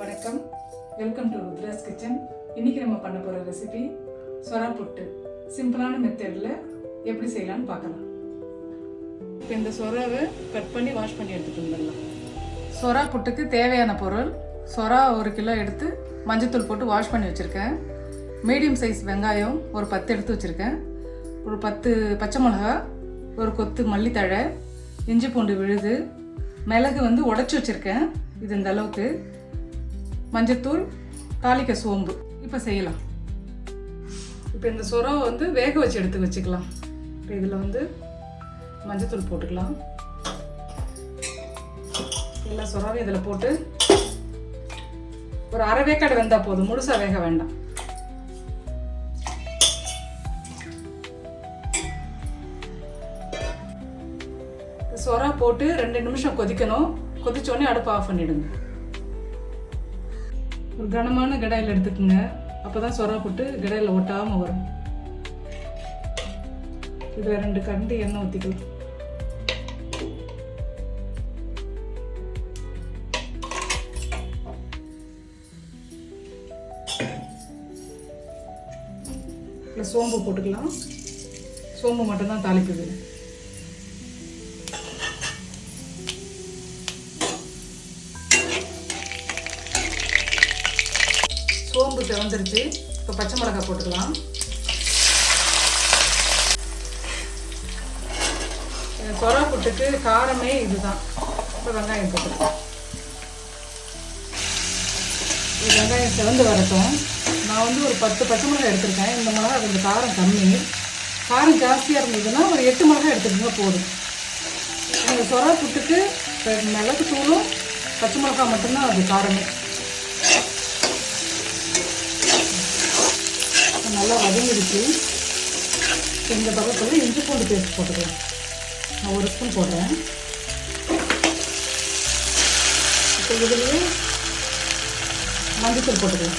வணக்கம், welcome to Rudra's kitchen. இன்றைக்கி நம்ம பண்ண போகிற ரெசிபி சொரா புட்டு. சிம்பிளான மெத்தடில் எப்படி செய்யலான்னு பார்க்கலாம். இப்போ இந்த சொராவை கட் பண்ணி வாஷ் பண்ணி எடுத்துகிட்டு வந்துடலாம். சொரா புட்டுக்கு தேவையான பொருள்: சொரா 1 கிலோ எடுத்து மஞ்சத்தூள் போட்டு வாஷ் பண்ணி வச்சுருக்கேன். மீடியம் சைஸ் வெங்காயம் ஒரு 10 எடுத்து வச்சுருக்கேன். ஒரு 10 பச்சை மிளகா, ஒரு கொத்து மல்லித்தழை, இஞ்சி பூண்டு விழுது, மிளகு உடச்சி வச்சுருக்கேன் இது இந்த அளவுக்கு, மஞ்சத்தூள், தாளிக்க சோம்பு. இப்போ செய்யலாம். இப்போ இந்த சொராவை வேக வச்சு எடுத்து வச்சுக்கலாம். இப்போ இதில் மஞ்சத்தூள் போட்டுக்கலாம். எல்லா சொராவையும் இதில் போட்டு ஒரு அரை வேக்காடு வெந்தால் போதும், முழுசாக வேக வேண்டாம். சொரா போட்டு 2 நிமிஷம் கொதிக்கணும். கொதிச்சோடனே அடுப்பு ஆஃப் பண்ணிவிடுங்க. ஒரு கனமான கடாயில் எடுத்துக்கோங்க, அப்போ தான் சொரா போட்டு கடாயில் ஒட்டாமல் வரும். இதில் 2 கரண்டி எண்ணெய் ஊற்றிக்கலாம். இதில் சோம்பு போட்டுக்கலாம். சோம்பு மட்டும்தான் தாளிக்குது. சோம்பு செவந்துருச்சு. இப்போ பச்சை மிளகாய் போட்டுக்கலாம். சொரா புட்டுக்கு காரமே இதுதான். இப்போ வெங்காயம் போட்டுக்கலாம். வெங்காயம் செவந்து வரட்டும். நான் ஒரு 10 பச்சை மிளகாய் எடுத்துருக்கேன். இந்த மிளகாய் கொஞ்சம் காரம் கம்மி. காரம் ஜாஸ்தியாக இருந்ததுன்னா ஒரு 8 மிளகாய் எடுத்துக்கோங்க போதும். இந்த சொரா புட்டுக்கு மிளகு தூளும் பச்சை மிளகாய் மட்டும்தான் அது காரமே. நல்லா வதங்கிடுச்சு. இந்த பக்கத்தில் இஞ்சி பூண்டு பேஸ்ட் போட்டுக்கலாம். நான் 1 ஸ்பூன் போடுறேன். இப்போ இதுலேயே மஞ்சத்தூள் போட்டுக்கலாம்.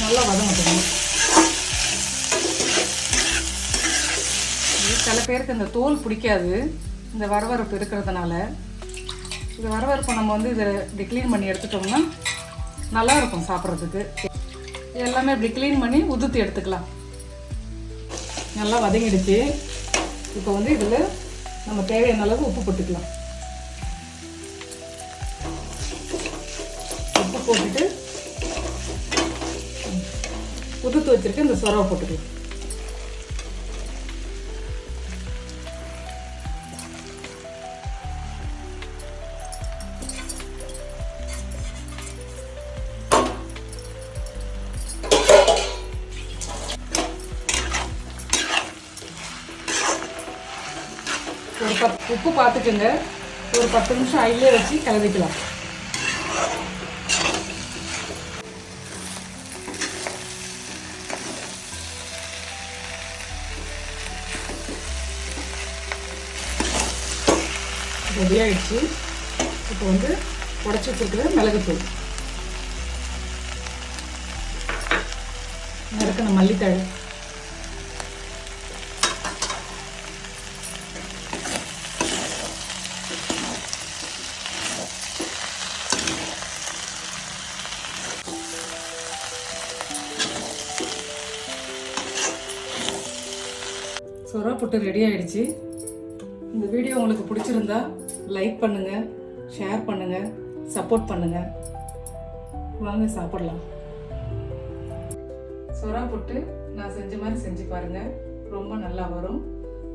நல்லா வதங்கட்டும். சில பேருக்கு இந்த தோல் பிடிக்காது, இந்த வரவரப்பு இருக்கிறதுனால. இந்த வரவரப்பை நம்ம இதை இப்படி க்ளீன் பண்ணி எடுத்துட்டோம்னா நல்லாயிருக்கும் சாப்பிட்றதுக்கு. எல்லாமே இப்படி க்ளீன் பண்ணி உதுத்தி எடுத்துக்கலாம். நல்லா வதங்கிடுச்சு. இப்போ இதில் நம்ம தேவையான அளவு உப்பு போட்டுக்கலாம். உப்பு போட்டுட்டு உதுத்து வச்சுருக்க இந்த சொரவை போட்டுக்கலாம். ஒரு 10 உப்பு பார்த்துக்குங்க. ஒரு 10 நிமிஷம் ஆயிலே வச்சு கிளறிக்கலாம். ரெடி ஆயிடுச்சு. இப்போ உடச்சி வச்சிருக்கிற மிளகுத்தூள், நறுக்கின மல்லித்தழை, சொரா புட்டு ரெடி ஆயிடுச்சு. இந்த வீடியோ உங்களுக்கு பிடிச்சிருந்தா லைக் பண்ணுங்கள், ஷேர் பண்ணுங்கள், சப்போர்ட் பண்ணுங்கள். வாங்க சாப்பிடலாம். சொரா புட்டு நான் செஞ்ச மாதிரி செஞ்சு பாருங்கள், ரொம்ப நல்லா வரும்.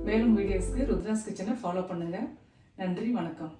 மேலும் வீடியோஸ்க்கு ருத்ராஸ் கிச்சனை ஃபாலோ பண்ணுங்கள். நன்றி, வணக்கம்.